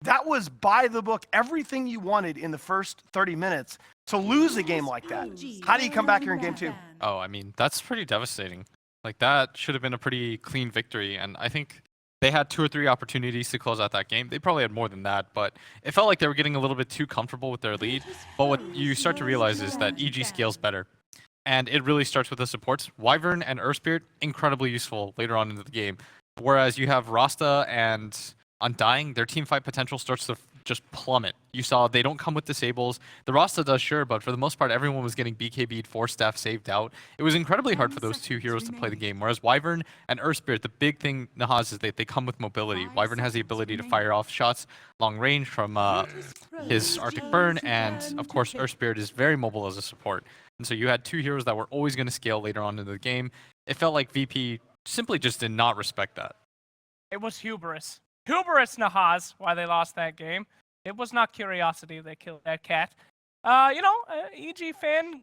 that was by the book, everything you wanted in the first 30 minutes. To lose a game like that, how do you come back here in game 2? Oh, I mean, that's pretty devastating. Like, that should have been a pretty clean victory, and I think they had 2 or 3 opportunities to close out that game. They probably had more than that, but it felt like they were getting a little bit too comfortable with their lead. But what you start to realize is that EG scales better. And it really starts with the supports. Wyvern and Earthspirit, incredibly useful later on into the game. Whereas you have Rasta and Undying, their team fight potential starts to just plummet. You saw they don't come with disables. The Rasta does, sure, but for the most part, everyone was getting BKB'd, 4-staff saved out. It was incredibly hard for those 2 heroes to play the game. Whereas Wyvern and Earthspirit, the big thing, Nahaz, is that they come with mobility. Wyvern has the ability to fire off shots long range from his Arctic Burn, and of course, Earthspirit is very mobile as a support. And so you had 2 heroes that were always going to scale later on into the game. It felt like VP simply just did not respect that. It was hubris. Hubris, Nahaz, why they lost that game. It was not curiosity they killed that cat. EG fan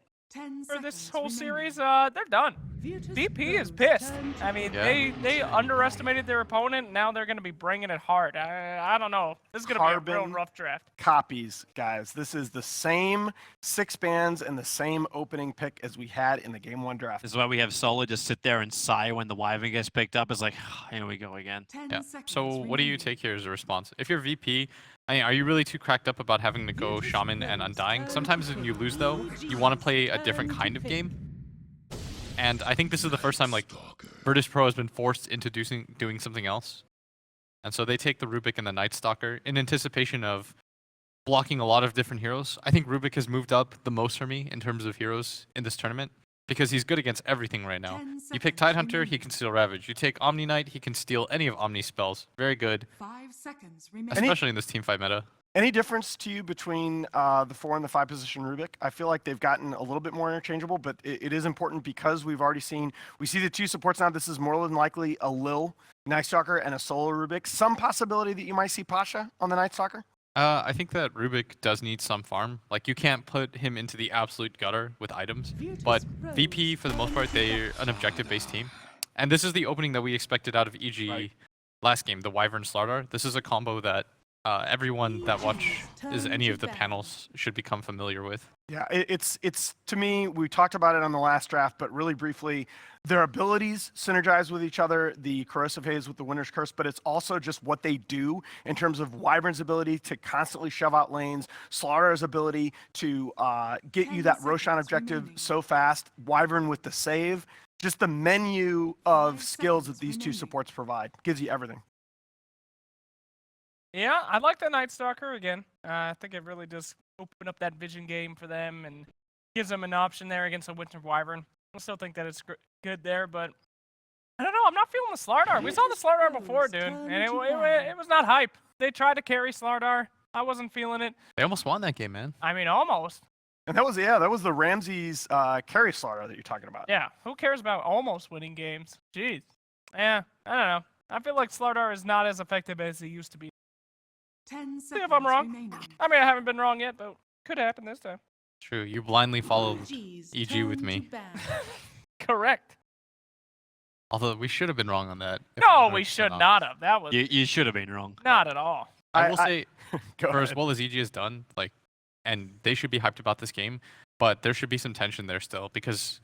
for this whole series, they're done. VP is pissed. I mean, they underestimated their opponent. Now they're going to be bringing it hard. I don't know. This is going to be a real rough draft. Copies, guys. This is the same 6 bans and the same opening pick as we had in the game 1 draft. This is why we have Solo just sit there and sigh when the Wyvern gets picked up. It's like, here we go again. Yeah. So what do you take here as a response? If you're VP, are you really too cracked up about having to go Shaman and Undying? Sometimes when you lose, though, you want to play a different kind of game. And I think this is the first time like Virtus.Pro has been forced into doing something else. And so they take the Rubik and the Night Stalker in anticipation of blocking a lot of different heroes. I think Rubik has moved up the most for me in terms of heroes in this tournament because he's good against everything right now. You pick Tidehunter, he can steal Ravage. You take Omni Knight, he can steal any of Omni's spells. Very good. 5 seconds remaining. Especially in this teamfight meta. Any difference to you between the 4 and the 5 position Rubik? I feel like they've gotten a little bit more interchangeable, but it is important because we've already seen, we see the 2 supports now. This is more than likely a Lil Night Stalker and a solo Rubik. Some possibility that you might see Pasha on the Night Stalker? I think that Rubik does need some farm. Like, you can't put him into the absolute gutter with items. But VP, for the most part, they're an objective-based team. And this is the opening that we expected out of EG last game, the Wyvern Slardar. This is a combo that everyone that watches any of the panels should become familiar with. Yeah, it's to me, we talked about it on the last draft, but really briefly, their abilities synergize with each other, the Corrosive Haze with the Winter's Curse, but it's also just what they do in terms of Wyvern's ability to constantly shove out lanes, Slaughter's ability to get you that Roshan objective so fast, Wyvern with the save, just the menu of skills that these 2 supports provide, gives you everything. Yeah, I like the Night Stalker again. I think it really does open up that vision game for them and gives them an option there against the Winter Wyvern. I still think that it's good there, but I don't know. I'm not feeling the Slardar. We saw the Slardar before, dude, and it was not hype. They tried to carry Slardar. I wasn't feeling it. They almost won that game, man. I mean, almost. And that was the Ramses carry Slardar that you're talking about. Yeah, who cares about almost winning games? Jeez. Yeah, I don't know. I feel like Slardar is not as effective as he used to be. 10 See if I'm wrong. remaining. I mean, I haven't been wrong yet, but could happen this time. True, you blindly followed EG with me. Correct. Although we should have been wrong on that. No, we should not have. That was You should have been wrong. not at all. I will say, Go for as ahead. well as EG has done, like, and they should be hyped about this game, but there should be some tension there still because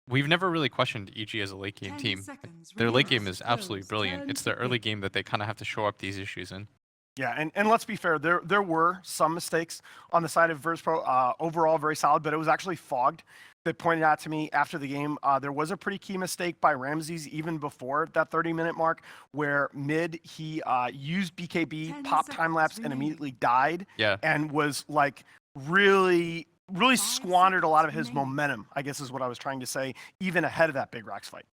we've never really questioned EG as a late game 10 team. seconds Their late remaining. game is absolutely brilliant. It's their early game that they kind of have to show up these issues in. Yeah, and let's be fair, there were some mistakes on the side of Virtus.Pro. Overall, very solid, but it was actually Fogged that pointed out to me after the game. There was a pretty key mistake by Ramses even before that 30-minute mark where mid, he used BKB, 10 popped time-lapse, and seconds immediately died. Yeah. And was like really squandered a lot of his remaining. momentum, I guess is what I was trying to say, even ahead of that Big Rocks fight.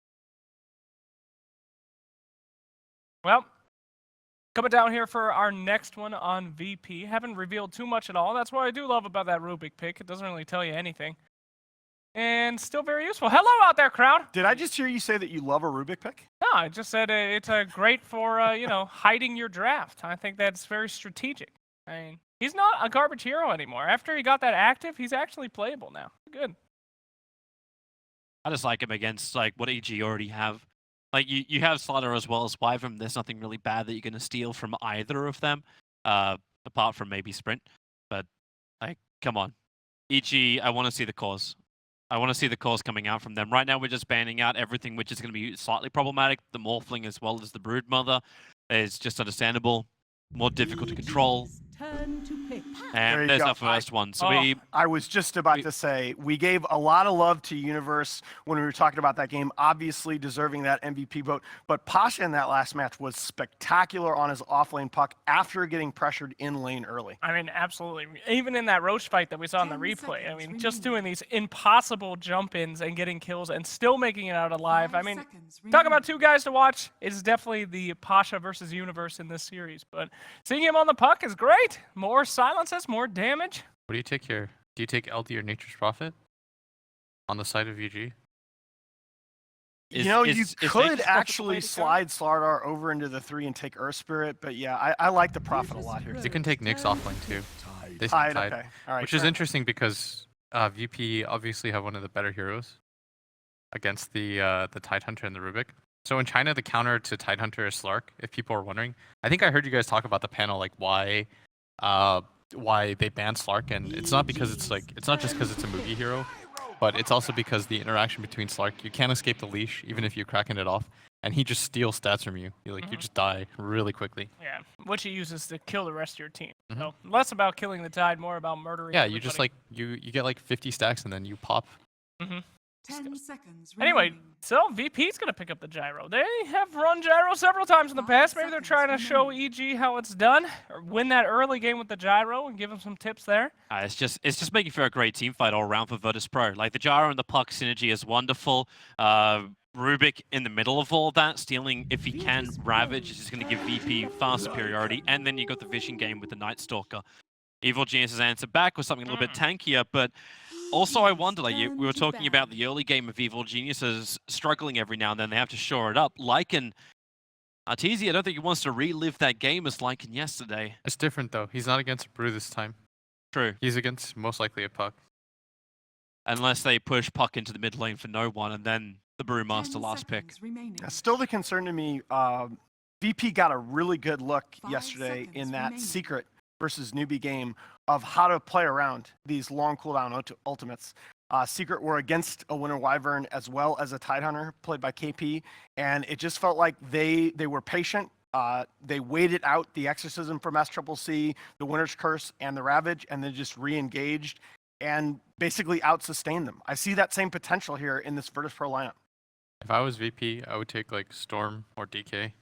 Well, coming down here for our next one on VP. Haven't revealed too much at all. That's what I do love about that Rubik pick. It doesn't really tell you anything. And still very useful. Hello out there, crowd. Did I just hear you say that you love a Rubik pick? No, I just said it's great for, hiding your draft. I think that's very strategic. I mean, he's not a garbage hero anymore. After he got that active, he's actually playable now. Good. I just like him against like what EG already have. Like you have Slaughter as well as Wyvern. There's nothing really bad that you're gonna steal from either of them. apart from maybe Sprint. But come on, EG. I want to see the cause. I want to see the cause coming out from them. Right now, we're just banning out everything which is going to be slightly problematic. The Morphling as well as the Broodmother is just understandable, more difficult to control. There you And there's go. our first one. So I was just about to say, we gave a lot of love to Universe when we were talking about that game, obviously deserving that MVP vote. But Pasha in that last match was spectacular on his offlane puck after getting pressured in lane early. I mean, absolutely. Even in that Roche fight that we saw in the 10 replay, I seconds mean, just remaining. doing these impossible jump-ins and getting kills and still making it out alive. I 5 mean, seconds talk about remaining. 2 guys to watch. It's definitely the Pasha versus Universe in this series. But seeing him on the puck is great. More silences, more damage. What do you take here? Do you take LD or Nature's Prophet on the side of VG? You know, you Nature's could Prophet the way actually to go? slide Slardar over into the 3 and take Earth Spirit, but yeah, I like the Prophet a lot here. You can take Nyx offlane too. They Tide, Tide, okay. All right. which is fair. interesting because VP obviously have one of the better heroes against the Tidehunter and the Rubik. So in China, the counter to Tidehunter is Slark. If people are wondering, I think I heard you guys talk about the panel, like why they banned Slark, and it's not because it's not just because it's a Mugi hero, but it's also because the interaction between Slark, you can't escape the leash even if you're cracking it off, and he just steals stats from you. You just die really quickly. Yeah, which he uses to kill the rest of your team. Mhm. So less about killing the Tide, more about murdering Yeah, everybody. you just like you get like 50 stacks and then you pop. 10 seconds Anyway, remaining. so VP's gonna pick up the gyro. They have run gyro several times in the 5 past. Maybe they're seconds trying to show remaining. EG how it's done, or win that early game with the gyro and give them some tips there. It's just making for a great team fight all around for Virtus.Pro. Like the gyro and the puck synergy is wonderful. Rubik in the middle of all that, stealing if he can. Ravage is just going to give VP far superiority, and then you got the vision game with the Night Stalker. Evil Genius's answer back was something a little bit tankier, but also I wonder, like we were talking about the early game of Evil Geniuses struggling every now and then. They have to shore it up. Lycan, Arteezy, I don't think he wants to relive that game as Lycan yesterday. It's different though. He's not against a Brew this time. True. He's against most likely a Puck. Unless they push Puck into the mid lane for no one, and then the Brewmaster 10 last pick. seconds remaining. Still the concern to me, VP got a really good look 5 yesterday in seconds that remaining. secret versus newbie game of how to play around these long cooldown ultimates. Secret were against a Winter Wyvern as well as a Tidehunter played by KP, and it just felt like they were patient. They waited out the Exorcism from SCCC, the Winter's Curse, and the Ravage, and then just re-engaged and basically out-sustained them. I see that same potential here in this Virtus.Pro lineup. If I was VP, I would take like Storm or DK.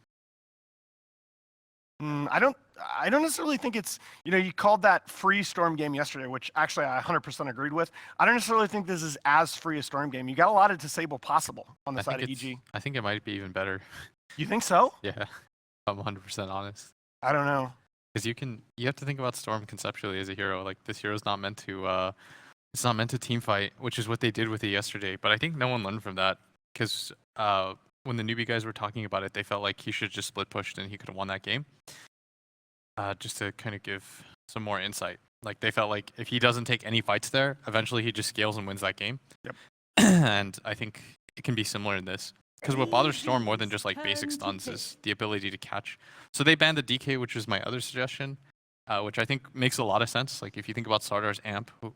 I don't necessarily think it's, you called that free Storm game yesterday, which actually I 100% agreed with. I don't necessarily think this is as free a Storm game. You got a lot of disable possible on the side of EG. I think it might be even better. You think so? Yeah, if I'm 100% honest. I don't know. Because you have to think about Storm conceptually as a hero. Like this hero's not meant to, it's not meant to team fight, which is what they did with it yesterday. But I think no one learned from that because when the newbie guys were talking about it, they felt like he should just split pushed and he could have won that game. Just to kind of give some more insight. Like they felt like if he doesn't take any fights there, eventually he just scales and wins that game. Yep. And I think it can be similar in this. Because what bothers Storm more than just like basic stuns is the ability to catch. So they banned the DK, which was my other suggestion, which I think makes a lot of sense. Like if you think about Sardar's amp, who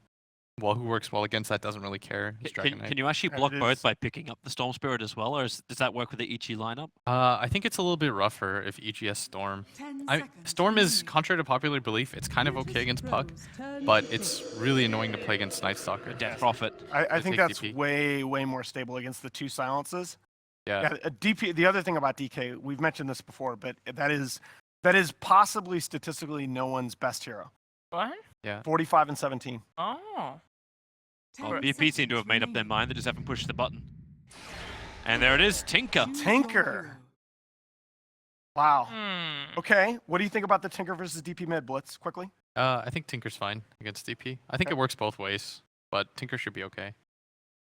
works well against that, doesn't really care. His Dragon Knight. Can you actually Yeah, block it both is. by picking up the Storm Spirit as well, or does that work with the EG lineup? I think it's a little bit rougher if EGS Storm. 10 Storm is, seconds contrary to popular belief, it's kind of okay against Puck, but it's really annoying to play against Night Stalker. Death Prophet. I They think take that's DP. way more stable against the two silences. Yeah. Yeah, DP. The other thing about DK, we've mentioned this before, but that is possibly statistically no one's best hero. What? 45 and 17. Oh. Well, 10 VP seem to have seconds made up their remaining. mind. They just haven't pushed the button. And there it is, Tinker. Tinker. Wow. Hmm. Okay. What do you think about the Tinker versus DP mid blitz? Quickly. I think Tinker's fine against DP. I think it works both ways, but Tinker should be okay.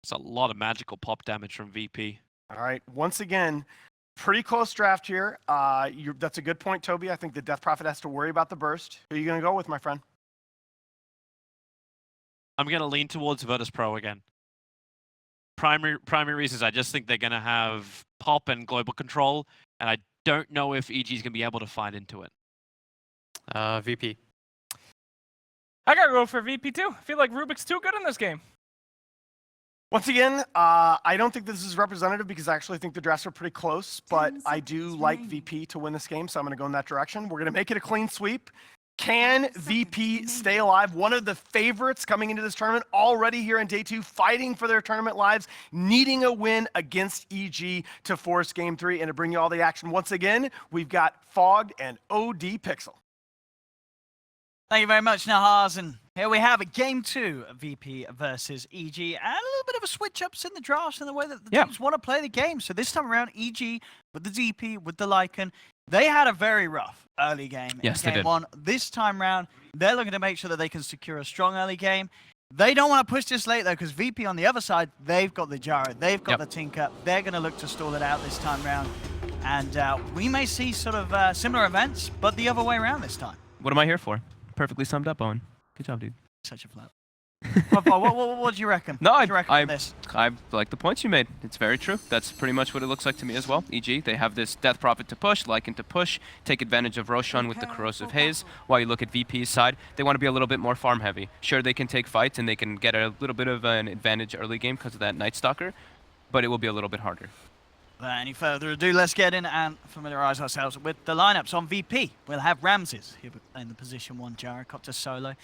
It's a lot of magical pop damage from VP. All right. Once again, pretty close draft here. That's a good point, Toby. I think the Death Prophet has to worry about the burst. Who are you going to go with, my friend? I'm going to lean towards Virtus.Pro again. Primary reasons, I just think they're going to have pop and global control, and I don't know if EG is going to be able to fight into it. VP. I gotta go for VP too. I feel like Rubik's too good in this game. Once again, I don't think this is representative because I actually think the drafts are pretty close, but 10 I do seconds like remaining. VP to win this game, so I'm going to go in that direction. We're going to make it a clean sweep. Can 10 seconds VP remaining. stay alive? One of the favorites coming into this tournament, already here in day 2, fighting for their tournament lives, needing a win against EG to force game 3 and to bring you all the action. Once again, we've got Fogged and OD Pixel. Thank you very much, Nahaz. And here we have a game 2 of VP versus EG. And a little bit of a switch-ups in the drafts in the way that the teams want to play the game. So this time around, EG with the DP, with the Lycan, they had a very rough early game Yes, in they game did. 1. This time around, they're looking to make sure that they can secure a strong early game. They don't want to push this late, though, because VP on the other side, they've got the Gyro, they've got the Tinker. They're going to look to stall it out this time around. And we may see sort of similar events, but the other way around this time. What am I here for? Perfectly summed up, Owen. Good job, dude. Such a flap. what do you reckon? No, What do you reckon on this? I like the points you made. It's very true. That's pretty much what it looks like to me as well. EG, they have this Death Prophet to push, Lycan to push, take advantage of Roshan with the Corrosive Haze. While you look at VP's side, they want to be a little bit more farm heavy. Sure, they can take fights and they can get a little bit of an advantage early game because of that Night Stalker, but it will be a little bit harder. Without any further ado, let's get in and familiarize ourselves with the lineups. On VP, we'll have Ramses here in the position 1 gyrocopter solo.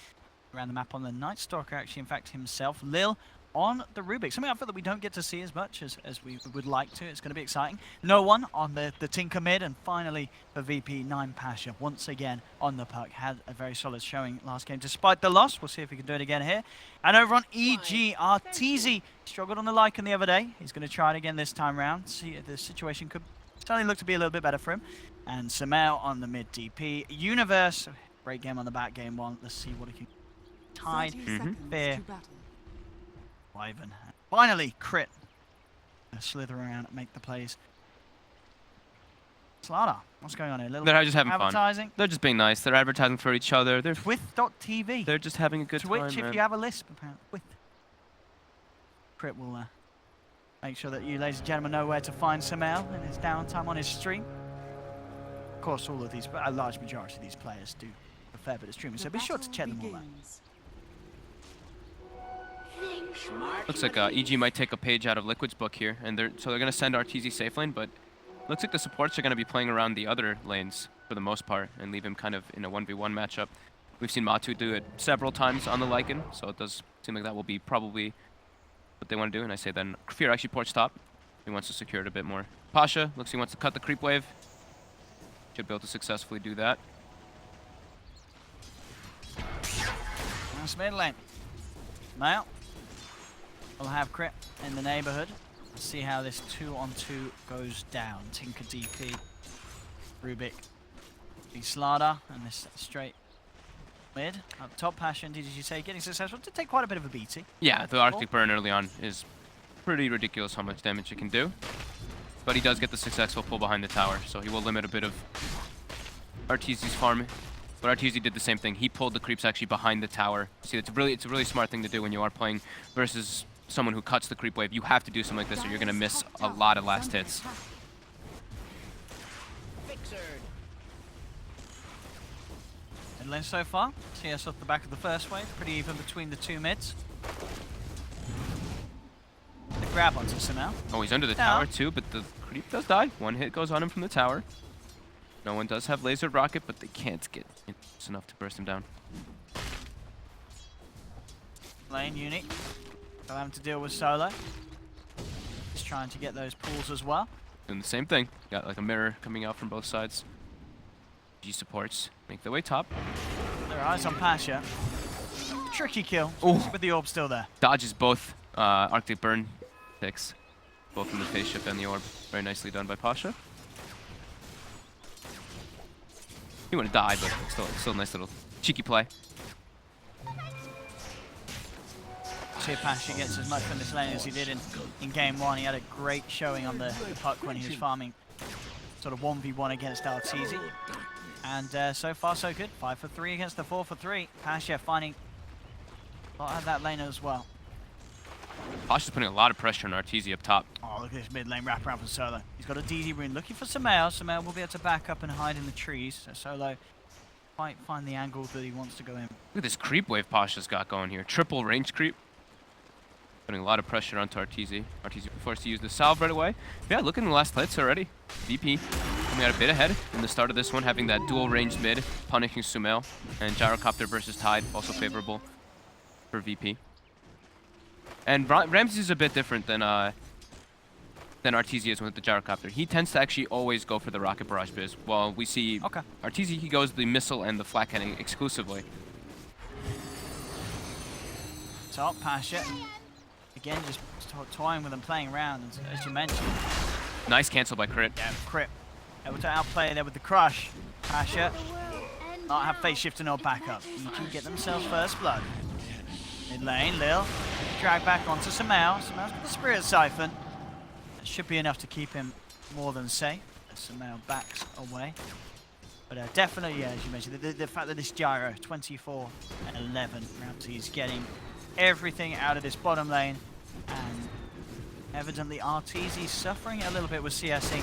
Around the map on the Night Stalker, actually, in fact, himself. Lil on the Rubik. Something I feel that we don't get to see as much as we would like to. It's going to be exciting. No one on the Tinker mid, and finally for VP, 9 Pasha once again on the puck. Had a very solid showing last game despite the loss. We'll see if we can do it again here. And over on EG, Arteezy struggled on the Lycan the other day. He's going to try it again this time round. See if the situation could certainly look to be a little bit better for him. And Samel on the mid DP. Universe, great game on the back game 1. Let's see what he can. Tied, 30 seconds fair. to battle. Wyvern. Finally, crit. Slither around and make the plays. Slada, what's going on here? Little They're just having fun. advertising. They're just being nice. They're advertising for each other. Twith.tv. They're just having a good Twitch, time, if man. you have a lisp, apparently. Twith. Crit will make sure that you, ladies and gentlemen, know where to find Samel in his downtime on his stream. Of course, all of these, a large majority of these players do a fair bit of streaming, so The be sure to battle check them all out. begins. Looks like EG might take a page out of Liquid's book here, and they're going to send Arteezy safe lane, but looks like the supports are going to be playing around the other lanes for the most part and leave him kind of in a 1v1 matchup. We've seen Matu do it several times on the Lycan, so it does seem like that will be probably what they want to do, and I say then Fear actually ports top. He wants to secure it a bit more. Pasha looks he wants to cut the creep wave. Should be able to successfully do that. Nice mid lane. Now, we'll have crit in the neighborhood. Let's see how this 2-on-2 goes down. Tinker DP, Rubik, Slada, and this straight mid. Up top, Passion, did you say, getting successful? Did take quite a bit of a beating. Yeah, the Arctic Burn early on is pretty ridiculous how much damage it can do. But he does get the successful pull behind the tower, so he will limit a bit of Arteezy's farm. But Arteezy did the same thing. He pulled the creeps actually behind the tower. See, it's a really smart thing to do when you are playing versus someone who cuts the creep wave. You have to do something like this or you're going to miss a lot of last hits. Mid lane so far. CS off the back of the first wave. Pretty even between the two mids. The grab onto Samel. Oh, he's under the Yeah. tower too, but the creep does die. One hit goes on him from the tower. No one does have laser rocket, but they can't get it's enough to burst him down. Lane unique. So having to deal with solo. He's trying to get those pulls as well. Doing the same thing. Got like a mirror coming out from both sides. G supports make their way top. Their eyes on Pasha. Tricky kill. Ooh. With the orb still there. Dodges both Arctic Burn picks, both from the phase shift and the orb. Very nicely done by Pasha. He wouldn't die, but still a nice little cheeky play. See if Pasha gets as much from this lane as he did in game one. He had a great showing on the puck when he was farming sort of 1v1 against Arteezy. And so far so good. 5 for 3 against the 4 for 3. Pasha finding a lot of that lane as well. Pasha's putting a lot of pressure on Arteezy up top. Oh, look at this mid lane wraparound from Solo. He's got a DD rune looking for Samel. Samel will be able to back up and hide in the trees. So Solo quite find the angle that he wants to go in. Look at this creep wave Pasha's got going here. Triple range creep. Putting a lot of pressure onto RTZ. RTZ forced to use the salve right away. But yeah, look in the last hits already. VP coming out a bit ahead in the start of this one, having that dual range mid, punishing Sumail. And Gyrocopter versus Tide, also favorable for VP. And Ramses is a bit different than RTZ is with the Gyrocopter. He tends to actually always go for the rocket barrage biz, while we see RTZ, he goes the missile and the flak cannon exclusively. Top Pasha. Again, just toying with them, playing around, as you mentioned. Nice cancel by Crit. Yeah, Crit. Able to outplay there with the crush. Pasha not have phase shift and no backup. EG get themselves first blood. Mid lane, Lil. Drag back onto Sumail. Sumail's got the Spirit Siphon. That should be enough to keep him more than safe as Sumail backs away. But definitely, yeah, as you mentioned, the fact that this gyro, 24-11, Ramsey's getting everything out of this bottom lane. And evidently RTZ suffering a little bit with CSing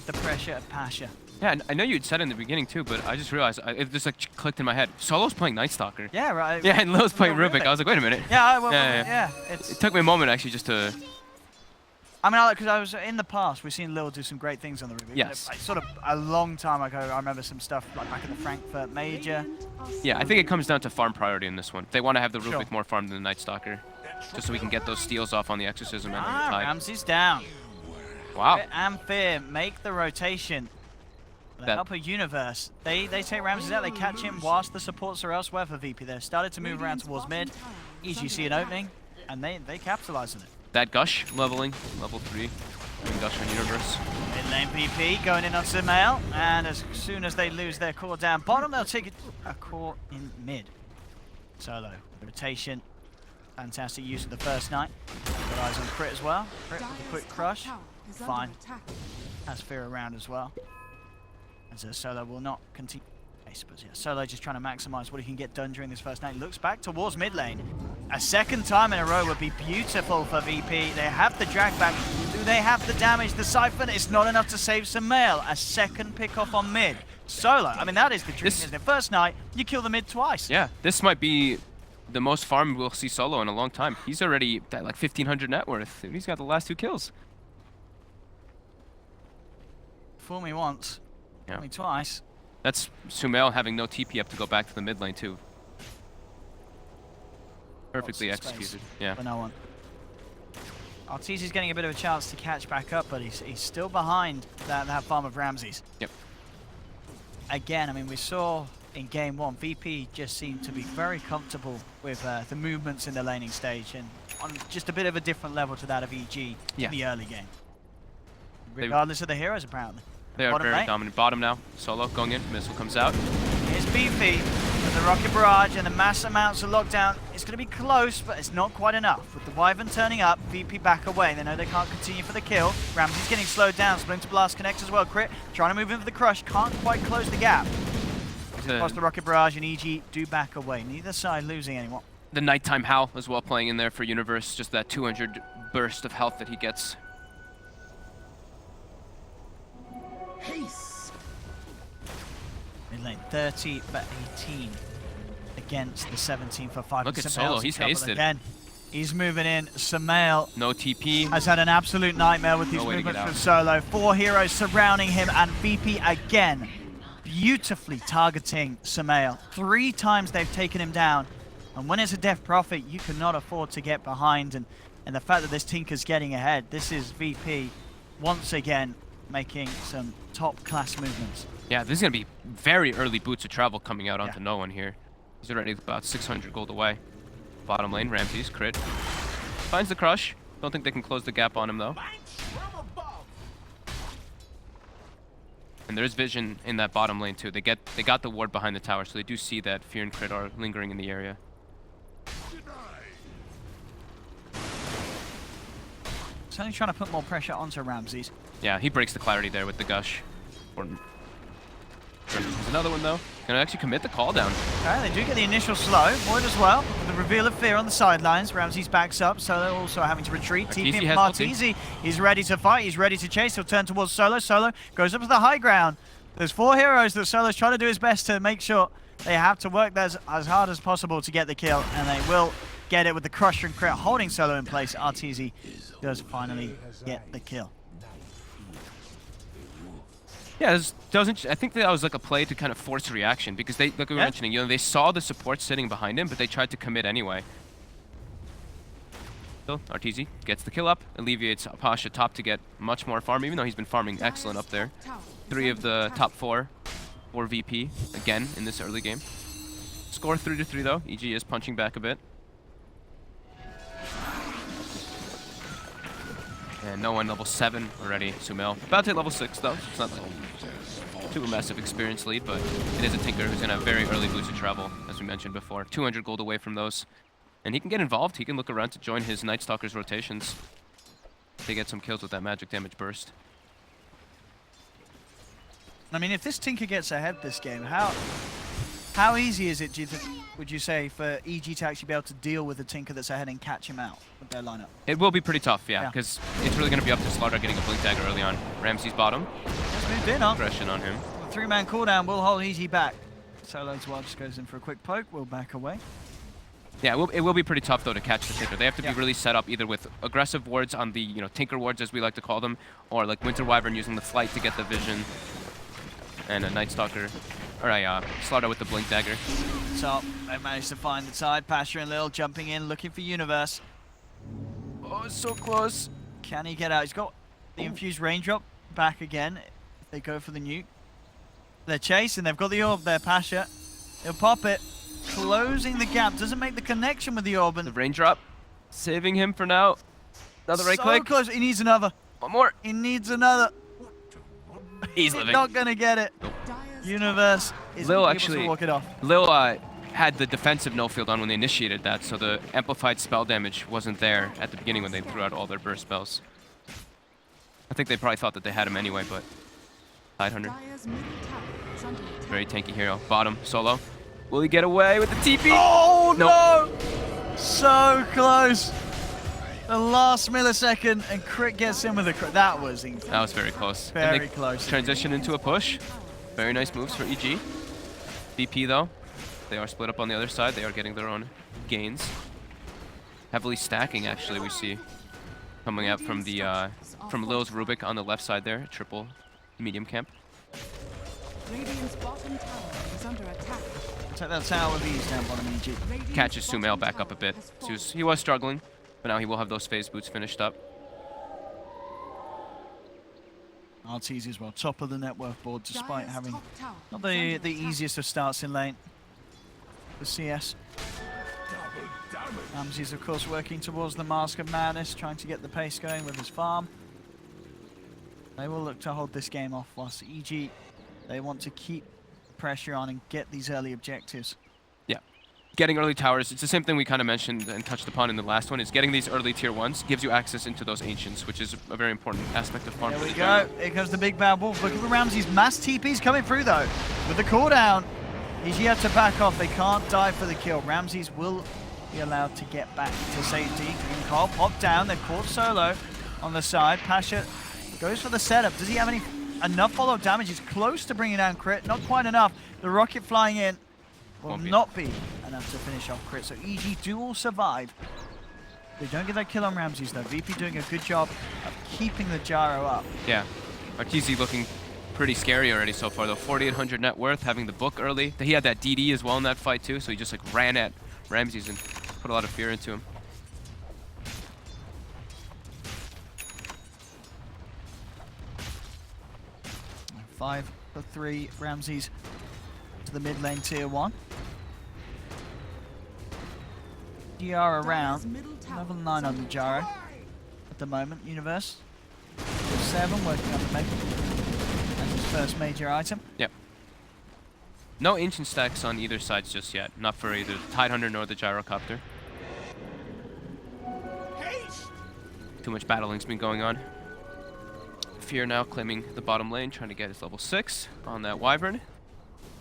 the pressure of Pasha. Yeah, and I know you'd said in the beginning too, but I just realized, it just like clicked in my head. Solo's playing Night Stalker. Yeah, right. Yeah, and Lil's playing Rubik. I was like, wait a minute. Yeah, Yeah. It took me a moment actually just to... I mean, because I was in the past, we've seen Lil do some great things on the Rubik. Yes. Like, sort of a long time ago, I remember some stuff like back in the Frankfurt Major. Yeah, I think it comes down to farm priority in this one. They want to have the Rubik Sure. more farmed than the Night Stalker, just so we can get those steals off on the Exorcism and the Tide. Ramsey's down. Wow. And Fear make the rotation. The That- upper universe. They take Ramses out, they catch him whilst the supports are elsewhere for VP. They've started to move around towards mid. EG see an opening, and they capitalize on it. That Gush leveling, level 3. And Gush on Universe. Mid lane VP going in on Sumail, and as soon as they lose their core down bottom, they'll take a core in mid. Solo, rotation, fantastic use of the first night. Got eyes on Crit as well. Crit with a quick crush, fine. Has Fear around as well. As Solo will not continue. But yeah, Solo just trying to maximize what he can get done during this first night. Looks back towards mid lane. A second time in a row would be beautiful for VP. They have the drag back. Do they have the damage? The Siphon is not enough to save Sumail. A second pick off on mid. Solo, I mean, that is the dream, isn't it? First night, you kill the mid twice. Yeah, this might be the most farm we'll see Solo in a long time. He's already at like 1,500 net worth. And he's got the last 2 kills. Fool me once, Yeah. fool me twice. That's Sumail having no TP up to go back to the mid lane too. Perfectly Lots of space executed. Yeah. For no one. Arteezy's getting a bit of a chance to catch back up, but he's still behind that farm of Ramses. Yep. Again, I mean, we saw in game 1, VP just seemed to be very comfortable with the movements in the laning stage, and on just a bit of a different level to that of EG in the early game. Regardless of the heroes, apparently. They are Bottom very lane. dominant. Bottom now. Solo going in. Missile comes out. Here's VP with the rocket barrage and the mass amounts of lockdown. It's going to be close, but it's not quite enough. With the Wyvern turning up, VP back away. They know they can't continue for the kill. Ramsey's getting slowed down. Splinter Blast connects as well. Crit trying to move in for the crush. Can't quite close the gap. Across the rocket barrage, and EG do back away. Neither side losing anyone. The nighttime howl as well playing in there for Universe. Just that 200 burst of health that he gets. Mid lane 30 for 18 against the 17 for 5. Look at Sumail's Solo, in he's trouble hasted. again. He's moving in. Sumail No TP. has had an absolute nightmare with these No way to get movements out. from Solo. 4 heroes surrounding him, and VP again beautifully targeting Sumail. 3 times they've taken him down, and when it's a Death Prophet, you cannot afford to get behind, and the fact that this Tinker's getting ahead, this is VP once again making some top-class movements. Yeah, this is going to be very early boots of travel coming out onto no one here. He's already about 600 gold away. Bottom lane, Ramses, Crit. Finds the crush. Don't think they can close the gap on him, though. And there is vision in that bottom lane, too. They got the ward behind the tower, so they do see that Fear and Crit are lingering in the area. Certainly trying to put more pressure onto Ramses. Yeah, he breaks the clarity there with the Gush. There's another one, though. Gonna actually commit the call down. Okay, they do get the initial slow. Void as well. With the reveal of Fear on the sidelines. Ramses backs up. Solo also having to retreat. TP Arteezy from has ulti. Arteezy. He's ready to fight. He's ready to chase. He'll turn towards Solo. Solo goes up to the high ground. There's 4 heroes that Solo's trying to do his best to make sure they have to work as hard as possible to get the kill, and they will get it with the Crusher and Crit holding Solo in place. RTZ does finally get the kill. Yeah, I think that was like a play to kind of force reaction because they, like we were mentioning, you know, they saw the support sitting behind him, but they tried to commit anyway. So RTZ gets the kill up, alleviates Pasha top to get much more farm, even though he's been farming excellent up there. 3 of the top 4 for VP again in this early game. Score 3-3 though. EG is punching back a bit. And no one level 7 already. Sumail about to hit level 6 though. It's not like too massive experience lead, but it is a Tinker who's gonna have very early boosted travel, as we mentioned before. 200 gold away from those. And he can get involved. He can look around to join his Night Stalker's rotations. They get some kills with that magic damage burst. I mean, if this Tinker gets ahead this game, how easy is it, do you think, would you say, for EG to actually be able to deal with the Tinker that's ahead and catch him out with their lineup? It will be pretty tough, yeah, because it's really going to be up to Slaughter getting a Blink Dagger early on. Ramsey's bottom. Just moved in on. Aggression on him. The 3-man cooldown will hold EG back. Solo as well just goes in for a quick poke. We'll back away. Yeah, it will be pretty tough, though, to catch the Tinker. They have to be really set up either with aggressive wards on the, you know, Tinker wards, as we like to call them, or like Winter Wyvern using the Flight to get the vision, and a Night Stalker, or a Slaughter with the Blink Dagger. So, they managed to find the side. Pasha and Lil jumping in, looking for Universe. Oh, so close. Can he get out? He's got the infused raindrop back again. If they go for the nuke. They're chasing, they've got the orb there, Pasha. He'll pop it. Closing the gap, doesn't make the connection with the orb. And The raindrop, saving him for now. Another right so click. close, he needs another. One more. He needs another. He's living. Not gonna get it. Universe is Lil able actually- to walk it off. Lil had the defensive no field on when they initiated that, so the amplified spell damage wasn't there at the beginning when they threw out all their burst spells. I think they probably thought that they had him anyway, but Tidehunter, very tanky hero. Bottom, Solo. Will he get away with the TP? Oh Nope. no! So close. The last millisecond, and Crit gets in with a crit. That was incredible. That was very close. And Very they close. Transition into a push. Very nice moves for EG. VP though, they are split up on the other side. They are getting their own gains. Heavily stacking actually, we see coming out from the from Lil's Rubik on the left side there. Triple medium camp. Radiant's bottom tower is under attack. Take that tower with ease down bottom EG. Catches Sumail back up a bit. So he was struggling, but now he will have those phase boots finished up. RTZ as well, top of the net worth board, despite Dire's having top tower not is under the attack. easiest of starts in lane. The CS. Ramsey's of course working towards the Mask of Madness, trying to get the pace going with his farm. They will look to hold this game off, whilst EG, they want to keep pressure on and get these early objectives. Yeah. Getting early towers, it's the same thing we kind of mentioned and touched upon in the last one, is getting these early tier 1s gives you access into those ancients, which is a very important aspect of farm. There for we the go. jungle. Here comes the big bad wolf. Look at the Ramsey's mass TP's coming through though. With the cooldown, EG have to back off. They can't die for the kill. Ramsey's will be allowed to get back to safety. Green Coral popped down. They've caught Solo on the side. Pasha goes for the setup. Does he have enough follow-up damage? He's close to bringing down Crit. Not quite enough. The rocket flying in will Won't be. not be enough to finish off Crit. So EG do all survive. They don't get that kill on Ramsey's though. VP doing a good job of keeping the gyro up. Yeah. RTZ looking pretty scary already so far though. 4,800 net worth, having the book early. He had that DD as well in that fight too, so he just like ran at Ramsey's and put a lot of fear into him. Five for 3 Ramsey's to the mid lane tier 1. GR around. Dire's middle tower Level is 9 on under the gyro attack. at the moment. Universe. Level 7 working on the mega. As his first major item. Yep. No ancient stacks on either side just yet. Not for either the Tidehunter nor the Gyrocopter. Too much battling's been going on. Fear now claiming the bottom lane, trying to get his level 6 on that Wyvern.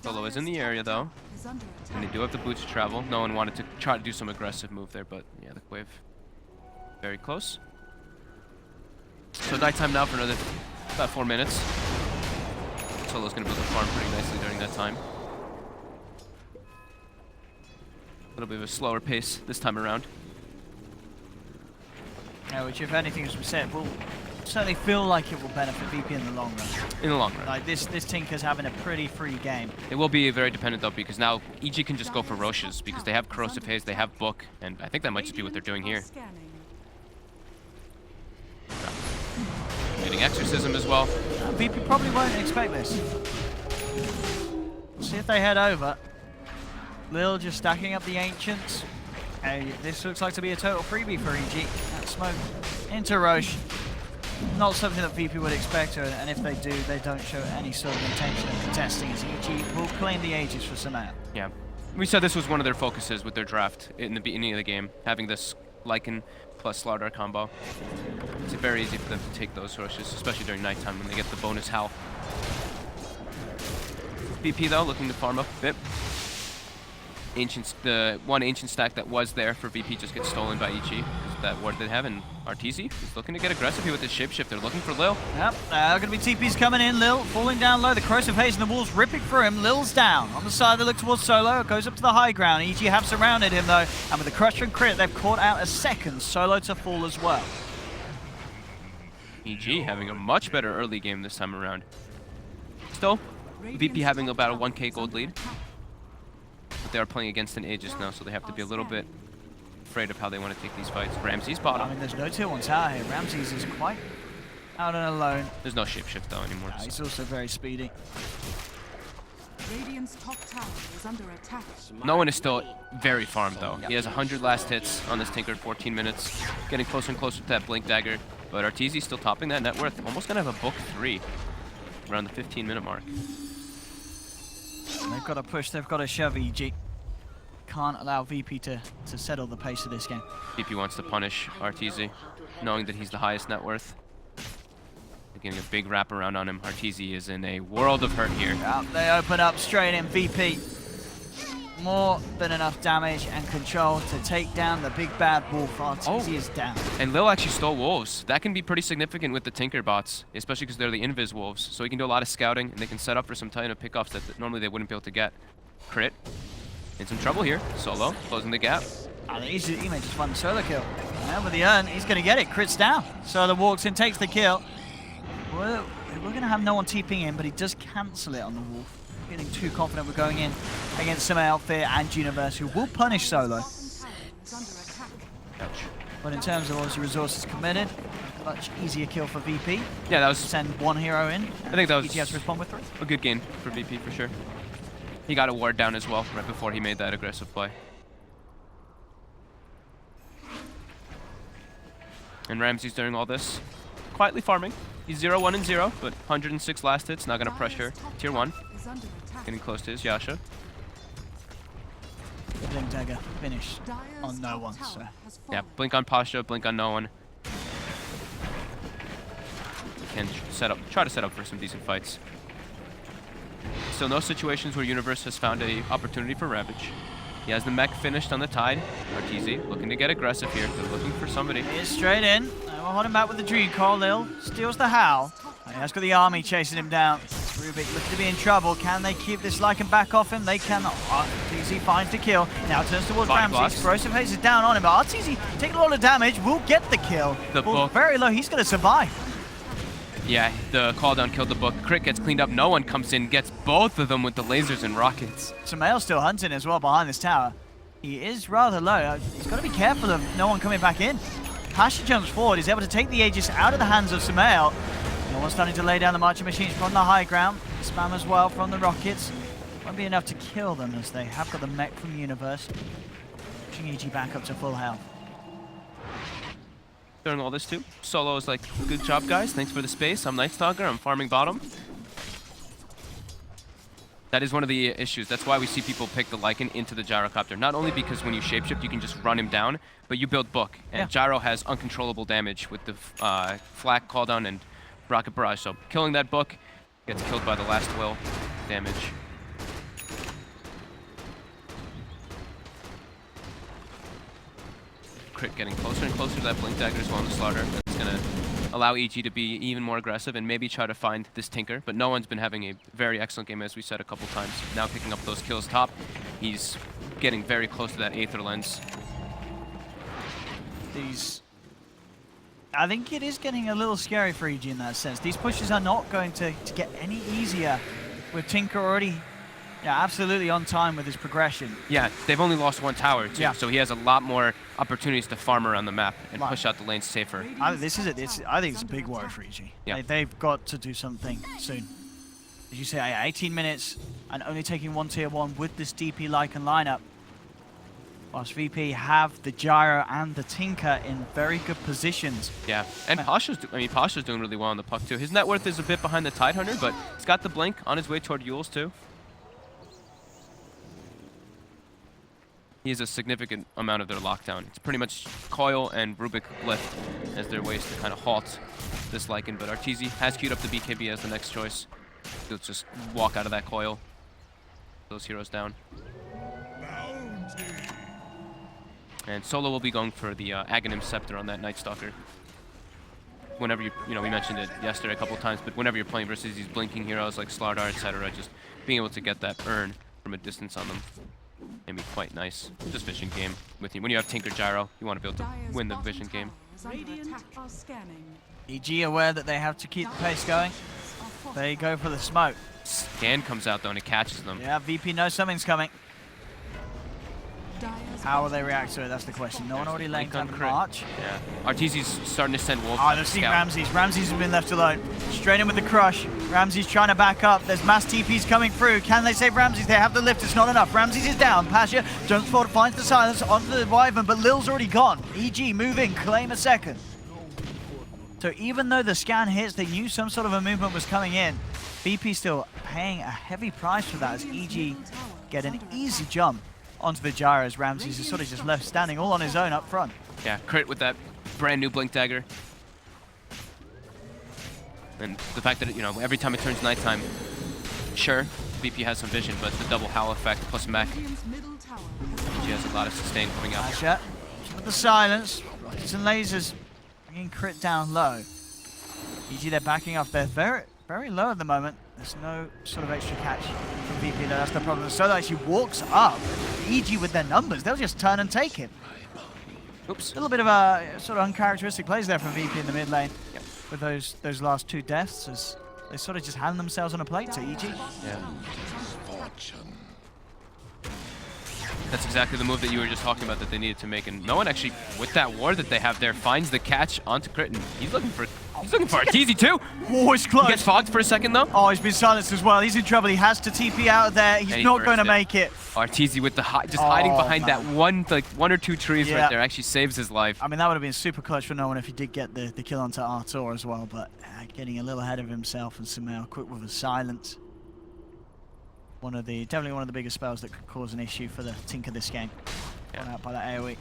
Solo is in the area though, Is under attack. and they do have the boots to travel. No one wanted to try to do some aggressive move there, but yeah, the wave very close. So nighttime now for another about 4 minutes. Solo's going to be able to farm pretty nicely during that time. A little bit of a slower pace this time around. Which, if anything, as we said, will certainly feel like it will benefit VP in the long run. In the long run. Like, this Tinker's having a pretty free game. It will be very dependent though, because now EG can just go for Roches because they have Corrosive Haze, they have Book, and I think that might just be what they're doing here. Getting Exorcism as well. VP probably won't expect this. See if they head over. Lil just stacking up the Ancients. Hey, this looks like to be a total freebie for EG. That smoke into Roche. Not something that VP would expect, and if they do, they don't show any sort of intention of contesting, as EG will claim the Aegis for Samaya. Yeah. We said this was one of their focuses with their draft in the beginning of the game, having this Lycan plus Slardar combo. It's very easy for them to take those Roches, especially during nighttime when they get the bonus Howl. VP though, looking to farm up a bit. The one Ancient stack that was there for VP just gets stolen by EG. That ward they have, and Arteezy is looking to get aggressive here with his shapeshift. They're looking for Lil. Yep, going to be TPs coming in. Lil falling down low. The Corrosive Haze and the walls ripping through him. Lil's down. On the side, they look towards Solo. It goes up to the high ground. EG have surrounded him though, and with the Crusher and Crit, they've caught out a second Solo to fall as well. EG having a much better early game this time around. Still, VP having about a 1k gold lead. But they are playing against an Aegis now, so they have to be a little bit afraid of how they want to take these fights. Ramsey's bottom. I mean, there's no tier 1 tower here. Ramses is quite out and alone. There's no shapeshift though anymore. No, he's also very speedy. Radiant's top tower is under attack. No one is still very farmed though. He has 100 last hits on this Tinker in 14 minutes. Getting closer and closer to that Blink Dagger. But Arteezy's still topping that net worth. Almost going to have a Book 3 around the 15-minute mark. They've got to push, they've got to shove EG. Can't allow VP to settle the pace of this game. VP wants to punish Arteezy, knowing that he's the highest net worth. They're getting a big wraparound on him. Arteezy is in a world of hurt here. They open up straight in. VP. More than enough damage and control to take down the big bad wolf. Arteezy is down. And Lil actually stole wolves. That can be pretty significant with the Tinker bots, especially because they're the invis wolves. So he can do a lot of scouting, and they can set up for some Titan pickoffs that normally they wouldn't be able to get. Crit. In some trouble here. Solo closing the gap. He may just find the solo kill. And with the urn, he's going to get it. Crit's down. Solo walks in, takes the kill. We're going to have no one TPing in, but he does cancel it on the wolf. Feeling too confident we're going in against some Outfit and Universe, who will punish Solo. Ouch. But in terms of obviously resources committed, much easier kill for VP. Yeah, that was Send one hero in. I think that was EG has to respond with 3. a good game for VP for sure. He got a ward down as well right before he made that aggressive play. And Ramsey's doing all this quietly farming. He's 0-1 and 0, but 106 last hits. Not going to pressure tier 1. Getting close to his Yasha. Blink Dagger finished on no one. So. Yeah, blink on Pasha, blink on no one. Can try to set up for some decent fights. Still no situations where Universe has found a opportunity for Ravage. He has the mech finished on the Tide. Arteezy looking to get aggressive here. They're looking for somebody. He is straight in. We'll hold him back with the Dream Call. Lil steals the Howl. He has got the army chasing him down. Rubik looking to be in trouble. Can they keep this Lycan back off him? They cannot. Arteezy finds the kill. Now turns towards Ramsey. Corrosive Haze is down on him, but Arteezy taking a lot of damage. Will get the kill. The Book. Very low. He's going to survive. Yeah, the call down killed the Book. Crit gets cleaned up. No one comes in, gets both of them with the lasers and rockets. Samael's still hunting as well behind this tower. He is rather low. He's got to be careful of no one coming back in. Pasha jumps forward. He's able to take the Aegis out of the hands of Samael. No one's starting to lay down the marching machines from the high ground. Spam as well from the rockets. Won't be enough to kill them as they have got the mech from Universe. Pushing EG back up to full health. During all this too, Solo is like, good job guys, thanks for the space. I'm Nightstalker, I'm farming bottom. That is one of the issues. That's why we see people pick the Lycan into the Gyrocopter. Not only because when you shapeshift, you can just run him down, but you build Book. And Gyro has uncontrollable damage with the Flak, Calldown, and Rocket Barrage. So killing that Book gets killed by the last will damage. Crit getting closer and closer to that Blink Dagger as well on the Slaughter. That's going to allow EG to be even more aggressive and maybe try to find this Tinker. But no one's been having a very excellent game, as we said a couple times. Now picking up those kills top. He's getting very close to that Aether lens. I think it is getting a little scary for EG in that sense. These pushes are not going to get any easier with Tinker already absolutely on time with his progression. Yeah, they've only lost one tower too, Yeah. so he has a lot more opportunities to farm around the map and push out the lanes safer. I think it's a big worry for EG. Yeah. They've got to do something soon. As you say, 18 minutes and only taking one tier 1 with this DP Lycan lineup. Whilst VP have the Gyro and the Tinker in very good positions. Yeah, and Pasha's doing really well on the puck too. His net worth is a bit behind the Tidehunter, but he's got the blink on his way toward Yules too. He has a significant amount of their lockdown. It's pretty much Coil and Rubik Lift as their ways to kind of halt this Lycan, but Arteezy has queued up the BKB as the next choice. He'll just walk out of that Coil. Those heroes down. And Solo will be going for the Aghanim Scepter on that Night Stalker. Whenever we mentioned it yesterday a couple times, but whenever you're playing versus these blinking heroes like Slardar, etc., just being able to get that urn from a distance on them can be quite nice. Just vision game with you. When you have Tinker Gyro, you want to be able to win the vision game. EG aware that they have to keep the pace going. They go for the smoke. Scan comes out though and it catches them. Yeah, VP knows something's coming. How will they react to it? That's the question. No one already laying down the march. Yeah. Arteezy's starting to send wolves. Oh, they've seen Ramses. Ramses has been left alone. Straight in with the crush. Ramses trying to back up. There's mass TPs coming through. Can they save Ramses? They have the lift. It's not enough. Ramses is down. Pasha jumps forward, finds the silence onto the Wyvern, but Lil's already gone. EG moving, claim a second. So even though the scan hits, they knew some sort of a movement was coming in. VP still paying a heavy price for that as EG get an easy jump onto the Gyro as Ramses is sort of just left standing all on his own up front. Yeah, crit with that brand new Blink Dagger. And the fact that, every time it turns nighttime, sure, VP has some vision, but the double Howl effect plus mech. She has a lot of sustain coming out. Pasha with the silence. Rockets and lasers bringing crit down low. EG, they're backing off. They're very, very low at the moment. There's no sort of extra catch from VP though, that's the problem. Solo actually walks up. EG with their numbers, they'll just turn and take him. Oops. A little bit of a sort of uncharacteristic plays there from VP in the mid lane. Yep. With those last 2 deaths as they sort of just hand themselves on a plate to EG. Yeah. That's exactly the move that you were just talking about that they needed to make, and no one actually, with that ward that they have there, finds the catch onto crit, and he's looking for Arteezy too. Oh, it's close. He gets fogged for a second though. Oh, he's been silenced as well. He's in trouble. He has to TP out of there. He's not going to make it. Arteezy with the hiding behind that one or two trees right there actually saves his life. I mean, that would have been super clutch for no one if he did get the kill onto Artur as well, but getting a little ahead of himself and Sumail quick with a silence. Definitely one of the biggest spells that could cause an issue for the Tinker this game. Won out by that AoE.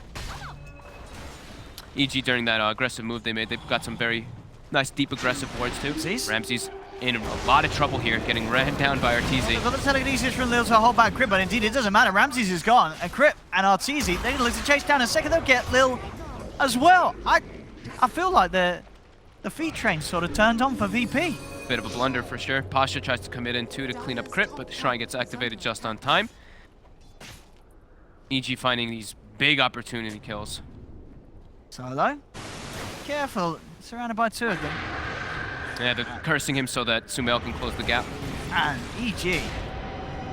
EG during that aggressive move they made, they've got some very nice deep aggressive wards too. Ramses in a lot of trouble here, getting ran down by Arteezy. A lot of telekinesis from Lil to hold back Crit, but indeed it doesn't matter. Ramses is gone, and Crit and Arteezy, they're gonna look to chase down in a second. They'll get Lil as well. I feel like the feed train sort of turned on for VP. Bit of a blunder for sure. Pasha tries to commit in too to clean up Crit, but the Shrine gets activated just on time. EG finding these big opportunity kills. Solo, careful, surrounded by 2 of them. Yeah, they're cursing him so that Sumail can close the gap. And EG,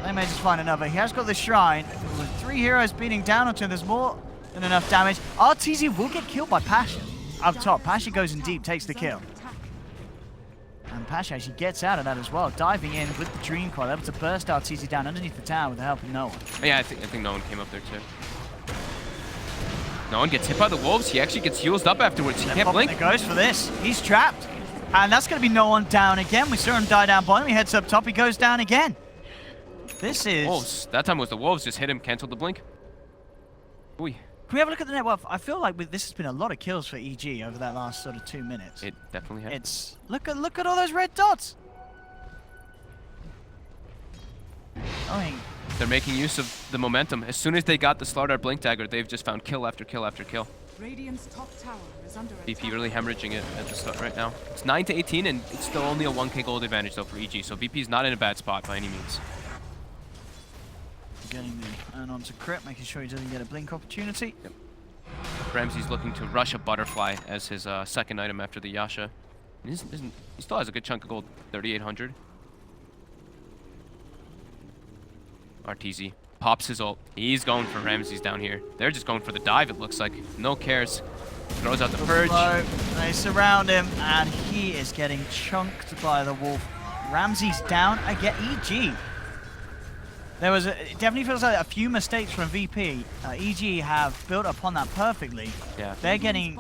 they may just find another. He has got the Shrine. With 3 heroes beating down onto him, there's more than enough damage. Arteezy will get killed by Pasha. Up top, Pasha goes in deep, takes the kill. And Pasha actually gets out of that as well, diving in with the Dream Coil, able to burst Arteezy down underneath the tower with the help of no one. Yeah, I think no one came up there too. No one gets hit by the wolves. He actually gets healed up afterwards. He can't blink. He goes for this. He's trapped. And that's going to be no one down again. We saw him die down bottom. He heads up top. He goes down again. This is... Wolves. That time was the wolves. Just hit him, canceled the blink. Ooh. Can we have a look at the net worth? I feel like this has been a lot of kills for EG over that last sort of 2 minutes. It definitely has. It's... Look at all those red dots. I mean... They're making use of the momentum. As soon as they got the Slardar Blink Dagger, they've just found kill after kill after kill. Radiant's top tower is under VP attack. really hemorrhaging it at the start right now. It's 9-18, and it's still only a 1k gold advantage though for EG, so VP's not in a bad spot by any means. Getting the earn onto Crit, making sure he doesn't get a blink opportunity. Yep. Ramsey's looking to rush a butterfly as his second item after the Yasha. He still has a good chunk of gold, 3,800. RTZ pops his ult. He's going for Ramsey's down here. They're just going for the dive, it looks like. No cares. Throws out the purge. They surround him, and he is getting chunked by the wolf. Ramsey's down again. EG. It definitely feels like a few mistakes from VP. EG have built upon that perfectly. Yeah. They're getting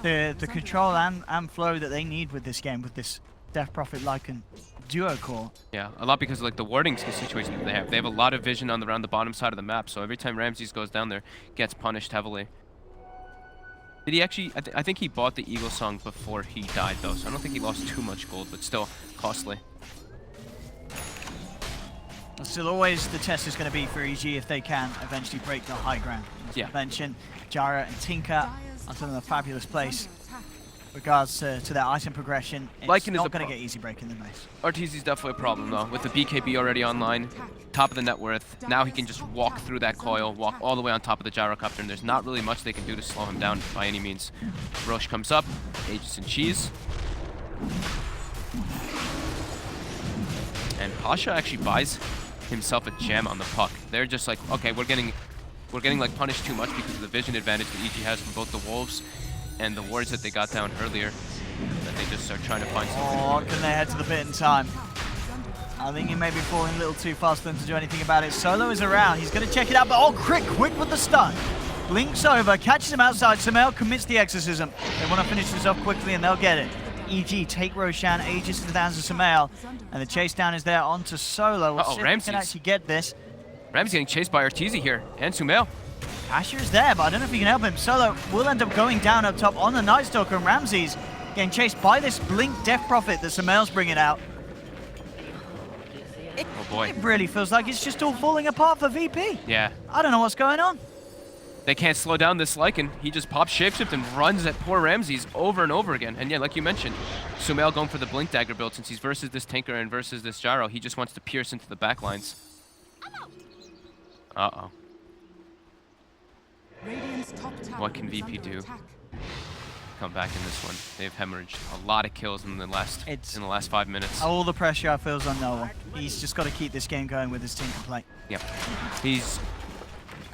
the control and flow that they need with this game, with this Death Prophet Lycan duo core. Yeah, a lot because of like the warding situation that they have. They have a lot of vision around the bottom side of the map, so every time Ramses goes down there, gets punished heavily. Did he actually? I think he bought the Eagle Song before he died though, so I don't think he lost too much gold, but still costly. Still, always the test is going to be for EG if they can eventually break the high ground. As Yeah. I mentioned, Jara and Tinker are still in a fabulous place. Regards to their item progression, it's Lycan is not a going to get easy breaking the base. RTZ's definitely a problem though, with the BKB already online, top of the net worth. Now he can just walk through that coil, walk all the way on top of the gyrocopter, and there's not really much they can do to slow him down by any means. Roche comes up, Aegis and Cheese. And Pasha actually buys himself a gem on the puck. They're just like, okay, we're getting like punished too much because of the vision advantage that EG has from both the wolves and the wards that they got down earlier, that they just are trying to find something. Oh, can they head to the pit in time? I think he may be falling a little too fast for them to do anything about it. Solo is around. He's going to check it out, but oh, quick with the stun. Blinks over, catches him outside. Sumail commits the exorcism. They want to finish this off quickly, and they'll get it. EG take Roshan, Aegis into the hands of Sumail, and the chase down is there onto Solo. We'll see if he Ramses can actually get this. Ramsey's getting chased by Arteezy here, and Sumail. Asher is there, but I don't know if he can help him. Solo will end up going down up top on the Night Stalker, and Ramses getting chased by this Blink Death Prophet that Sumail's bringing out. Oh boy. It really feels like it's just all falling apart for VP. Yeah. I don't know what's going on. They can't slow down this Lycan. He just pops shapeshift and runs at poor Ramses over and over again. And yeah, like you mentioned, Sumail going for the Blink Dagger build since he's versus this Tinker and versus this Gyro. He just wants to pierce into the backlines. Uh-oh. Radiant's top tower What can is VP under do? attack. Come back in this one. They've hemorrhaged a lot of kills in the last 5 minutes. All the pressure feels on Noah. He's just got to keep this game going with his Tinker play. Yep. He's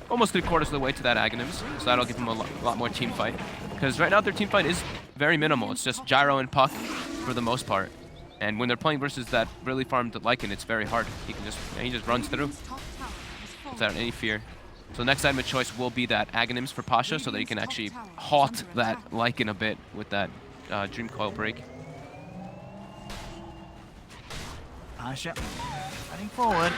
almost 3/4 of the way to that Aghanims, so that'll give him a lot more team fight. Because right now their team fight is very minimal. It's just Gyro and Puck for the most part. And when they're playing versus that really farmed Lycan, it's very hard. He just runs through Radiant's top tower has fallen. without any fear. So next item of choice will be that Aghanims for Pasha, so that he can actually halt that Lycan a bit with that Dream Coil break. Asher heading forward.